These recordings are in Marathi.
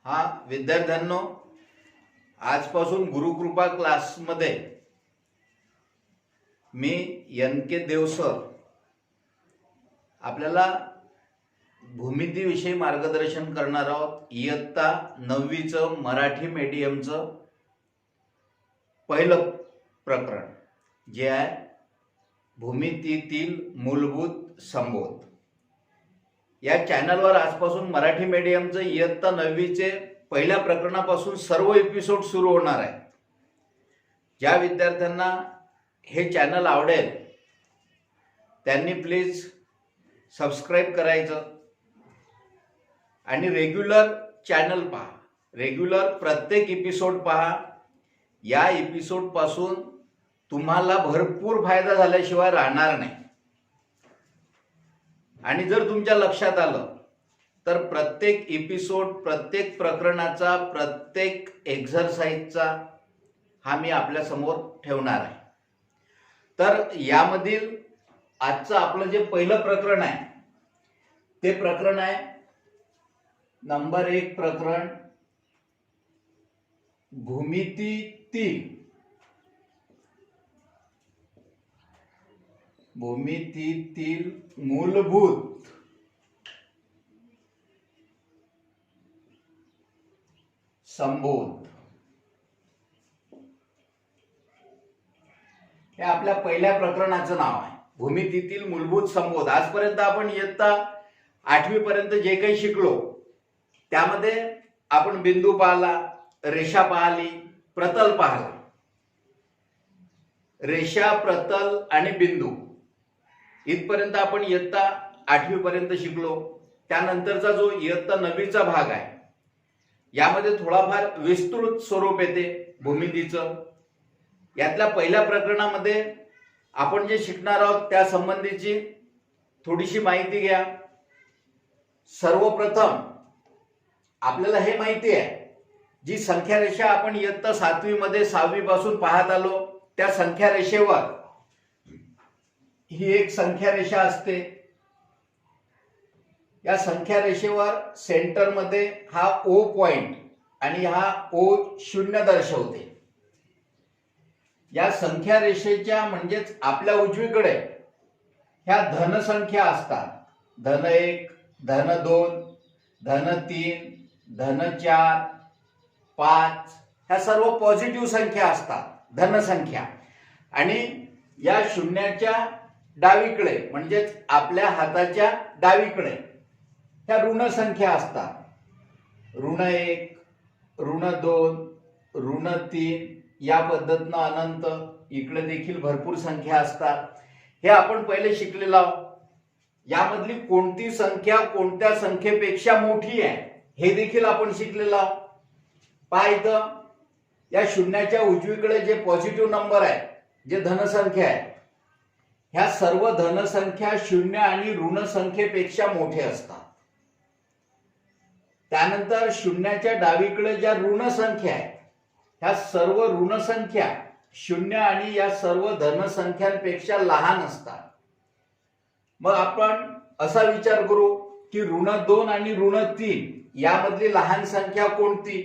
हा विद्यार्थ्यांनो, आजपासून गुरुकृपा क्लासमध्ये मी एन.के. देव सर आपल्याला भूमितीविषयी मार्गदर्शन करणार आहोत. इयत्ता 9वीचं मराठी मीडियमचं पहिलं प्रकरण जे आहे भूमितीतील मूलभूत संबोध. या चॅनलवर आजपासून मराठी मीडियमचं इयत्ता 9वीचे पहिल्या प्रकरणापासून सर्व एपिसोड सुरू होणार आहेत. ज्या विद्यार्थ्यांना हे चॅनल आवडेल त्यांनी प्लीज सबस्क्राईब करायचं आणि रेग्युलर चॅनल पहा, रेग्युलर प्रत्येक एपिसोड पहा. या एपिसोडपासून तुम्हाला भरपूर फायदा झाल्याशिवाय राहणार नाही. आणि जर तुमच्या लक्षात आलं तर प्रत्येक एपिसोड, प्रत्येक प्रकरणाचा, प्रत्येक एक्झरसाइजचा हा मी आपल्या समोर ठेवणार आहे. तर यामधील आजचं आपलं जे पहिलं प्रकरण आहे ते प्रकरण आहे नंबर 1 प्रकरण भूमितीतील मूलभूत संबोध. हे आपल्या पहिल्या प्रकरणाचं नाव आहे, भूमितीतील मूलभूत संबोध. आजपर्यंत आपण इयत्ता 8वी पर्यंत जे काही शिकलो त्यामध्ये आपण बिंदू पाहिला, रेषा पाहिली, प्रतल पाहिला. रेषा, प्रतल आणि बिंदू इथपर्यंत आपण इयत्ता 8वी पर्यंत शिकलो. त्यानंतरचा जो इयत्ता 9वीचा भाग आहे यामध्ये थोडाफार विस्तृत स्वरूप येते भूमितीचं. यातल्या पहिल्या प्रकरणामध्ये आपण जे शिकणार आहोत त्या संबंधीची थोडीशी माहिती घ्या. सर्वप्रथम आपल्याला हे माहिती आहे, जी संख्या रेषा आपण इयत्ता 7वी मध्ये 6वी पासून पाहत आलो त्या संख्या रेषेवर ही एक संख्या रेषा असते. या संख्या रेषेवर सेंटरमध्ये हा O पॉइंट आणि हा O0 दर्शवते. या संख्या रेषेच्या म्हणजेच आपल्या उजवीकडे ह्या धनसंख्या असतात. धन 1, धन 2, धन 3, धन 4, 5 ह्या सर्व पॉझिटिव्ह संख्या असतात, धनसंख्या. आणि या शून्याच्या डावीकडे म्हणजेच आपल्या हाताच्या डावीकडे ह्या ऋण संख्या असतात. ऋण 1, ऋण 2, ऋण 3 या पद्धतीनं अनंत. इकडे देखील भरपूर संख्या असतात. हे आपण पहिले शिकलेलो आहोत. यामधली कोणती संख्या कोणत्या संख्येपेक्षा मोठी आहे हे देखील आपण शिकलेलो आहोत. पाहिलं, या शून्याच्या उजवीकडे जे पॉझिटिव्ह नंबर आहे, जे धनसंख्या आहे, ह्या सर्व धनसंख्या शून्य आणि ऋण संख्येपेक्षा मोठे असतात. त्यानंतर शून्याच्या डावीकडे ज्या ऋण संख्या आहेत ह्या सर्व ऋण संख्या शून्य आणि या सर्व धनसंख्यांपेक्षा लहान असतात. मग आपण असा विचार करू की ऋण 2 आणि ऋण 3 यामधली लहान संख्या कोणती?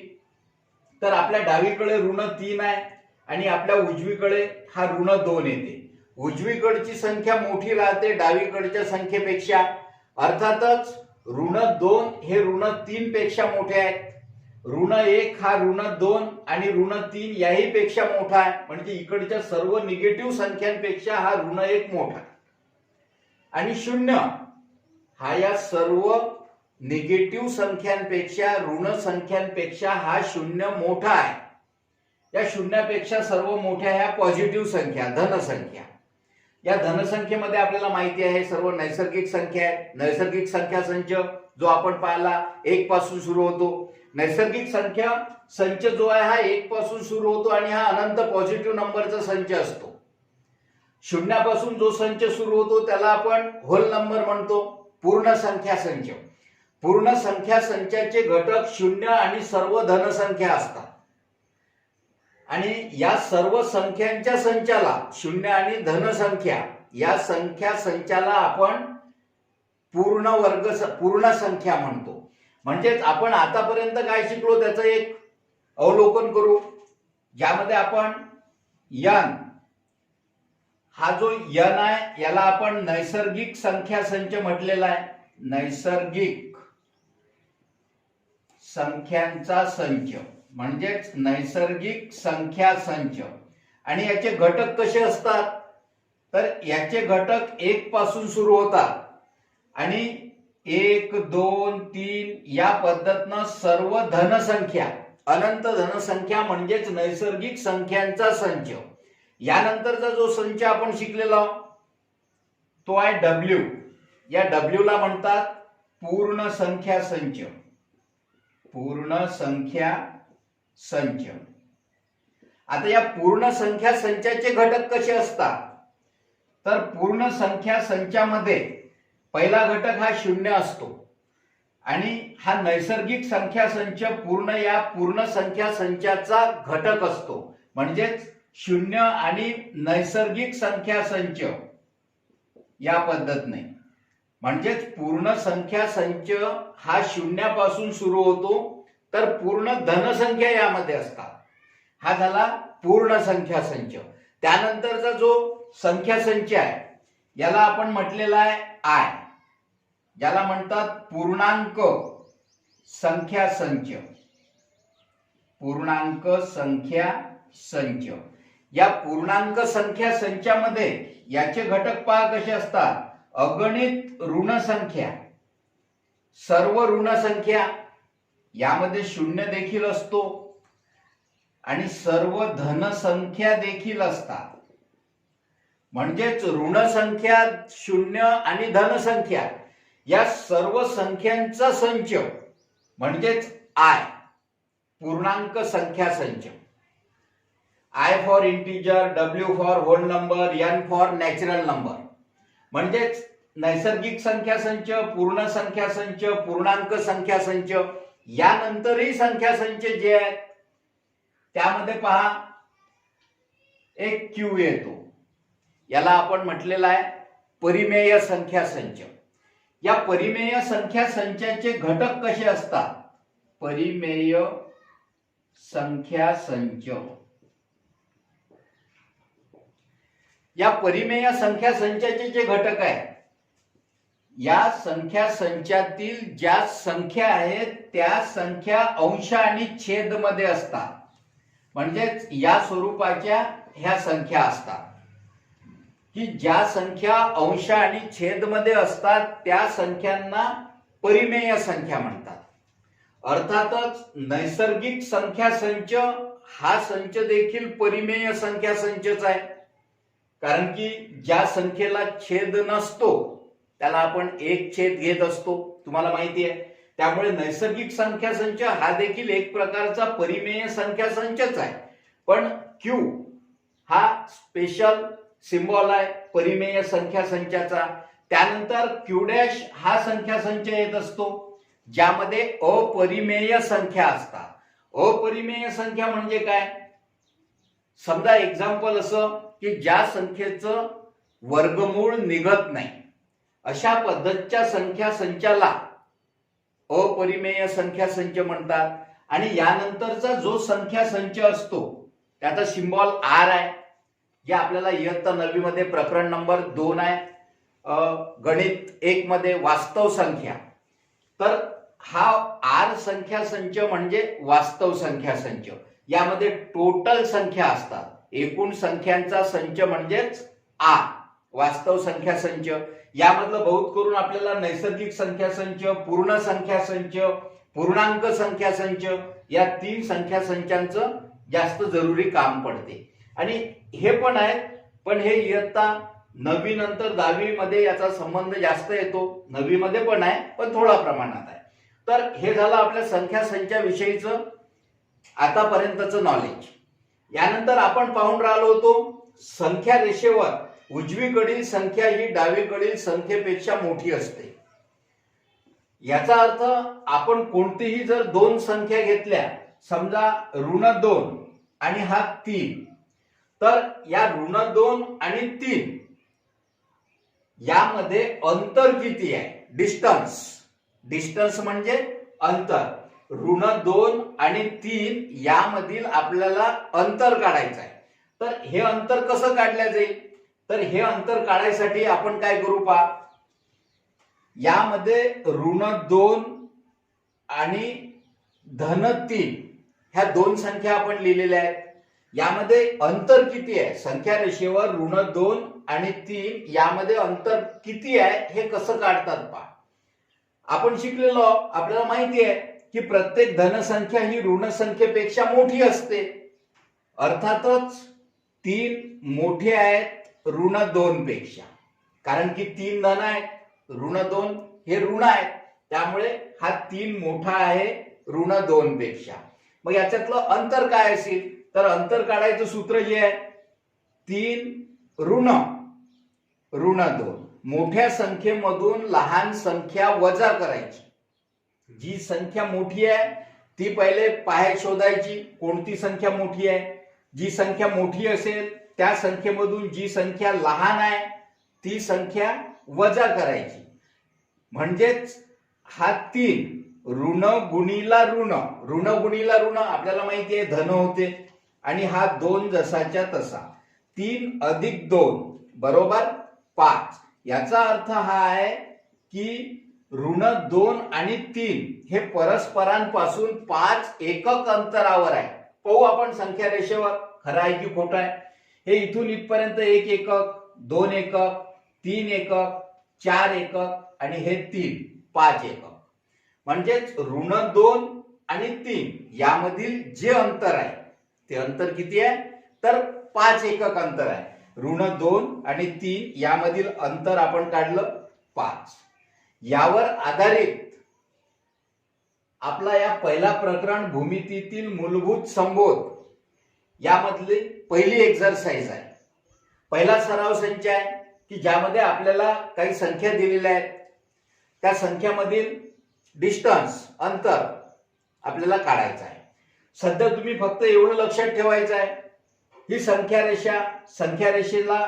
तर आपल्या डावीकडे ऋण 3 आहे आणि आपल्या उजवीकडे हा ऋण 2 येते. उजवीकडची संख्या मोठी राहते डावीकडच्या संख्येपेक्षा. अर्थातच ऋण 2 हे ऋण 3 पेक्षा मोठे आहे. ऋण 1 हा ऋण 2 आणि ऋण 3 याही पेक्षा मोठा आहे. म्हणजे इकडच्या सर्व निगेटिव्ह संख्यांपेक्षा हा ऋण 1 मोठा. आणि 0 हा या सर्व निगेटिव्ह संख्यांपेक्षा, ऋण संख्यांपेक्षा हा 0 मोठा आहे. या शून्यापेक्षा सर्व मोठ्या ह्या पॉझिटिव्ह संख्या, धनसंख्या. या धनसंख्येमध्ये आपल्याला माहिती आहे सर्व नैसर्गिक संख्या आहेत. नैसर्गिक संख्या संच जो आपण पाहिला 1 पासून सुरू होतो. नैसर्गिक संख्या संच जो आहे हा 1 पासून सुरू होतो आणि हा अनंत पॉझिटिव्ह नंबरचा संच असतो. शून्यापासून जो संच सुरू होतो त्याला आपण होल नंबर म्हणतो, पूर्ण संख्या संच. पूर्ण संख्या संचाचे घटक 0 आणि सर्व धनसंख्या असतात. आणि या सर्व संख्यांच्या संचाला, शून्य आणि धनसंख्या या संख्या संचाला आपण पूर्ण संख्या म्हणतो. म्हणजेच आपण आतापर्यंत काय शिकलो त्याचं एक अवलोकन करू, ज्यामध्ये आपण n हा जो n आहे याला आपण नैसर्गिक संख्या संच म्हटलेला आहे, नैसर्गिक संख्यांचा संच म्हणजेच नैसर्गिक संख्या संच। आणि याचे घटक कसे असतात, तर याचे घटक 1 पासून सुरू होतात आणि 1 2 3 या पद्धतीनं सर्व धनसंख्या, अनंत धनसंख्या म्हणजेच नैसर्गिक संख्यांचा संच। यानंतरचा जो संच आपण शिकलेला तो आहे W। या W ला म्हणतात पूर्ण संख्या संच, पूर्ण संख्या संच। आता या पूर्ण संख्या संचाचे घटक कसे असतात, तर पूर्ण संख्या संचामध्ये पहिला घटक हा 0 असतो आणि हा नैसर्गिक संख्या संच या पूर्ण संख्या संचाचा घटक असतो, म्हणजेच 0 आणि नैसर्गिक संख्या संच या पद्धतीने। म्हणजेच पूर्ण संख्या संच हा 0 पासून सुरू होतो, तर पूर्ण धनसंख्या यामध्ये असतात। हा झाला पूर्ण संख्या संच। त्यानंतरचा जो संख्या संच आहे याला आपण म्हटलेला आहे I, ज्याला म्हणतात पूर्णांक संख्या संच, पूर्णांक संख्या संच। या पूर्णांक संख्या संचामध्ये याचे घटक पहा कसे असतात, अगणित ऋण संख्या, सर्व ऋण संख्या, यामध्ये 0 देखील असतो आणि सर्व धन संख्या देखील असतात। म्हणजेच ऋण संख्या 0 आणि धन संख्या या सर्व संख्यांचा संच म्हणजेच I, पूर्णांक संख्या संच। I for integer, W for whole number, N for natural number. म्हणजेच नैसर्गिक संख्या संच, पूर्ण संख्या संच, पूर्णांक संख्या संच, यानंतरही संख्या संच जे आहेत त्यामध्ये पहा एक Q येतो, याला आपण म्हटलेला आहे परिमेय संख्या संच। या परिमेय संख्या संचाचे घटक कसे असतात, परिमेय संख्या संच। या परिमेय संख्या संचाचे जे घटक आहेत, या संख्या संचातील ज्या संख्या आहेत त्या संख्या अंश आणि छेद मध्ये असतात, म्हणजेच या स्वरूपाच्या ह्या संख्या असतात की ज्या संख्या अंश आणि छेद मध्ये असतात त्या संख्यांना परिमेय संख्या म्हणतात। अर्थातच नैसर्गिक संख्या संच हा संच देखील परिमेय संख्या संचच आहे, कारण की ज्या संख्येला छेद नसतो त्याला आपण एक छेद घेत असतो, तुम्हाला माहिती आहे। त्यामुळे नैसर्गिक संख्या संच हा देखील एक प्रकारचा परिमेय संख्या संचच आहे, पण Q हा स्पेशल सिंबॉल आहे परिमेय संख्या संचाचा। त्यानंतर Q' हा संख्या संच येत असतो ज्यामध्ये अपरिमेय संख्या असतात। अपरिमेय संख्या म्हणजे काय, समजा एक्झाम्पल असं की ज्या संख्येचं वर्गमूळ निघत नाही, अशा पद्धतीच्या संख्या संचाला अपरिमेय संख्या संच म्हणतात। आणि यानंतरचा जो संख्या संच असतो त्याचा सिंबॉल R आहे, जे आपल्याला इयत्ता 9वी मध्ये प्रकरण नंबर 2 आहे, गणित 1 मध्ये वास्तव संख्या। तर हा R संख्या संच म्हणजे वास्तव संख्या संच, यामध्ये टोटल संख्या असतात, एकूण संख्यांचा संच म्हणजेच R, वास्तव संख्या संच। यामधलं बहुत करून आपल्याला नैसर्गिक संख्या संच, पूर्ण संख्या संच, पूर्णांक संख्या संच या 3 संख्या संचांचं जास्त जरुरी काम पडते। आणि हे पण आहे, पण हे इयत्ता 9वी नंतर 10वी मध्ये याचा संबंध जास्त येतो, 9वी मध्ये पण आहे पण थोडा प्रमाणात आहे। तर हे झालं आपल्या संख्या संचाविषयीचं आतापर्यंतचं नॉलेज। यानंतर आपण पाहून राहिलो होतो संख्या रेषेवर उजवीकडील संख्या ही डावीकडील संख्येपेक्षा मोठी असते। याचा अर्थ आपण कोणतीही जर 2 संख्या घेतल्या, समजा ऋण 2 आणि हा 3, तर या ऋण 2 आणि 3 यामध्ये अंतर किती आहे, डिस्टन्स, डिस्टन्स म्हणजे अंतर, ऋण 2 आणि 3 यामधील आपल्याला अंतर काढायचं आहे. तर हे अंतर कसं काढलं जाईल? तर हे अंतर काढायसाठी आपण काय करू पहा, यामध्ये ऋण 2 आणि धन 3 ह्या दोन संख्या आपण लिहिलेल्या आहेत. यामध्ये अंतर किती आहे? संख्या रेषेवर ऋण 2 आणि 3 यामध्ये अंतर किती आहे हे कसं काढतात पहा. आपण शिकलेलो, आपल्याला माहिती आहे की प्रत्येक धनसंख्या ही ऋण संख्येपेक्षा मोठी असते. अर्थातच 3 मोठे आहेत ऋण 2 पेक्षा, कारण की 3 धन आहेत, ऋण 2 हे ऋण आहे, त्यामुळे हा 3 मोठा आहे ऋण 2 पेक्षा. मग याच्यातलं अंतर काय असेल? तर अंतर काढायचं सूत्र जे आहे 3 ऋण 2. मोठ्या संख्येमधून लहान संख्या वजा करायची. जी संख्या मोठी आहे ती पहिले शोधायची, कोणती संख्या मोठी आहे. जी संख्या मोठी असेल त्या संख्येमधून जी संख्या लहान आहे ती संख्या वजा करायची. म्हणजेच हा 3 ऋण गुणिला ऋण, ऋण गुणिला ऋण आपल्याला माहिती आहे धन होते, आणि हा 2 जसाच्या तसा. 3 अधिक 2 बरोबर 5. याचा अर्थ हा आहे की ऋण 2 आणि 3 हे परस्परांपासून 5 एकक अंतरावर आहे. पाहू आपण संख्या रेषेवर खरं आहे की खोटं आहे. हे इथून इथपर्यंत 1 एकक, 2 एकक, 3 एकक, 4 एकक आणि हे 5 एकक. म्हणजेच ऋण 2 आणि 3 यामधील जे अंतर आहे ते अंतर किती आहे? तर 5 एकक अंतर आहे. ऋण 2 आणि 3 यामधील अंतर आपण काढलं 5. यावर आधारित आपला या पहिला प्रकरण भूमितीतील मूलभूत संबोध यामधली पहिली एक्सरसाइज आहे. पहिला सराव संच आहे की ज्यामध्ये आपल्याला काही संख्या दिलेल्या आहेत, त्या संख्यामधील डिस्टन्स अंतर आपल्याला काढायचं आहे. सध्या तुम्ही फक्त एवढं लक्षात ठेवायचं आहे, ही संख्या रेषा, संख्या रेषेला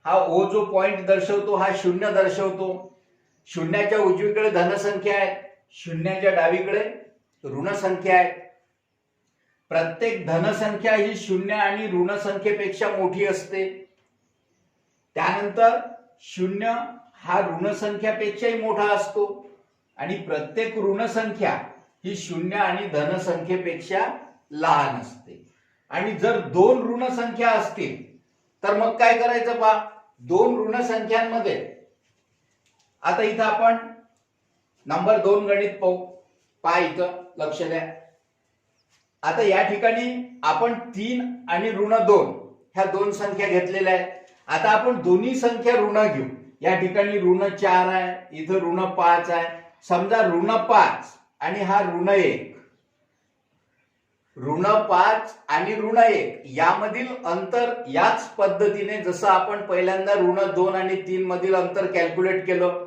हा ओ जो पॉइंट दर्शवतो हा 0 दर्शवतो. शून्याच्या उजवीकडे धनसंख्या आहे, शून्याच्या डावीकडे ऋण संख्या आहे. प्रत्येक धनसंख्या ही 0 आणि ऋण संख्येपेक्षा मोठी असते. त्यानंतर 0 हा ऋण संख्यापेक्षाही मोठा असतो आणि प्रत्येक ऋण संख्या ही 0 आणि धन संख्येपेक्षा लहान असते. आणि जर 2 ऋण संख्या असतील तर मग काय करायचं पहा, 2 ऋण संख्यांमध्ये आता इथं आपण नंबर 2 गणित पाहू. पहा इथं लक्ष द्या. आता या ठिकाणी आपण 3 आणि ऋण 2 ह्या दोन संख्या घेतलेल्या आहेत. आता आपण दोन्ही संख्या ऋण घेऊ. या ठिकाणी ऋण 4 आहे, इथं ऋण 5 आहे. समजा ऋण 5 आणि हा ऋण 1, ऋण 5 आणि ऋण 1 यामधील अंतर याच पद्धतीने जसं आपण पहिल्यांदा ऋण 2 आणि 3 मधील अंतर कॅल्क्युलेट केलं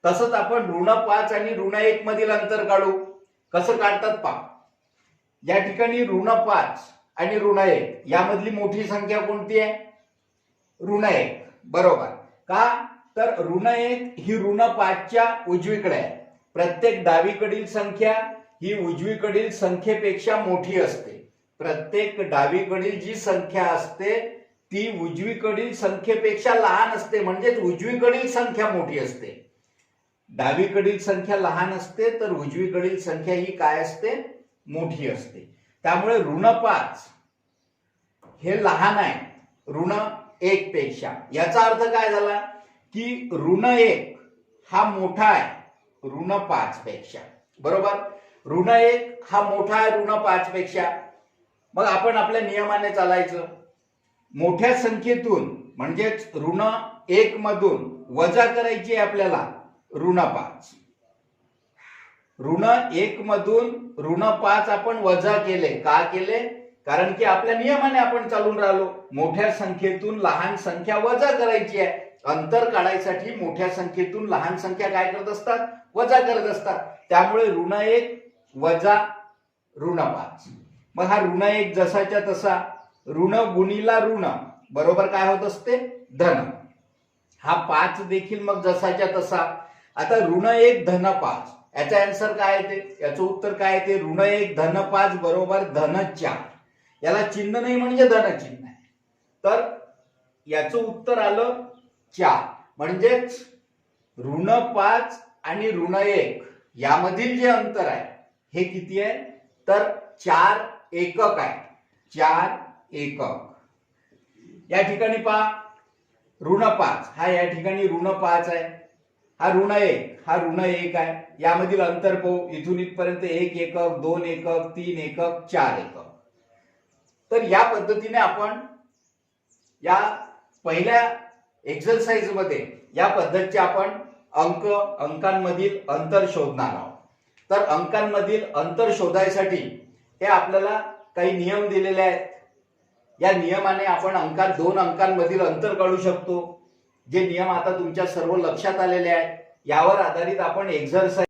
तसंच आपण ऋण 5 आणि ऋण 1 मधील अंतर काढू. कसं काढतात पहा. या ठिकाणी ऋण 5 आणि ऋण 1 यामधली मोठी संख्या कोणती आहे? ऋण 1 बरोबर. का तर ऋण 1 ही ऋण 5च्या उजवीकडे आहे. प्रत्येक डावीकडील संख्या ही उजवीकडील संख्येपेक्षा मोठी असते. प्रत्येक डावीकडील जी संख्या असते ती उजवीकडील संख्येपेक्षा लहान असते. म्हणजे उजवीकडील संख्या मोठी असते. डावीकडील संख्या लहान असते तर उजवीकडील संख्या ही काय असते? मोठी असते. त्यामुळे ऋण 5 हे लहान आहे ऋण 1 पेक्षा. याचा अर्थ काय झाला की ऋण 1 हा मोठा आहे ऋण 5 पेक्षा. बरोबर. ऋण 1 हा मोठा आहे ऋण 5 पेक्षा. मग आपण आपल्या नियमाने चालायचं. मोठ्या संख्येतून म्हणजेच ऋण 1 मधून वजा करायची आहे आपल्याला ऋण 5. ऋण 1 मधून ऋण 5 आपण वजा केले. का केले? कारण की आपल्या नियमाने आपण चालून राहिलो. मोठ्या संख्येतून लहान संख्या वजा करायची आहे. अंतर काढायसाठी मोठ्या संख्येतून लहान संख्या काय करत असतात? वजा करत असतात. त्यामुळे ऋण 1 वजा ऋण 5. मग हा ऋण 1 जसाच्या तसा, ऋण गुणिला ऋण बरोबर काय होत असते? धन. हा 5 देखील मग जसाच्या तसा. आता ऋण 1 धन 5 याचा आन्सर काय आहे ते, याचं उत्तर काय आहे ते, ऋण 1 धन 5 बरोबर धन 4. याला चिन्ह नाही म्हणजे धन चिन्ह आहे. तर याचं उत्तर आलं 4. म्हणजेच ऋण 5 आणि ऋण 1 यामधील जे अंतर आहे हे किती आहे, तर 4 एकक आहे. 4 एकक. या ठिकाणी पहा ऋण 5 हा या ठिकाणी ऋण 5 आहे, हा ऋण 1 हा ऋण 1 आहे. यामधील अंतर पाहू, इथून इथपर्यंत 1 एकक, 2 एकक, 3 एकक, 4 एकक. तर या पद्धतीने आपण या पहिल्या एक्सरसाइज मध्ये या पद्धतीचे आपण अंकांमधील अंतर शोधणार आहोत. तर अंकांमधील अंतर शोधायसाठी हे आपल्याला काही नियम दिलेले आहेत. या नियमाने आपण 2 अंकांमधील अंतर काढू शकतो. जे नियम आता तुमच्या सर्व लक्षात आलेले आहेत. यावर आधारित आपण एक्सरसाइज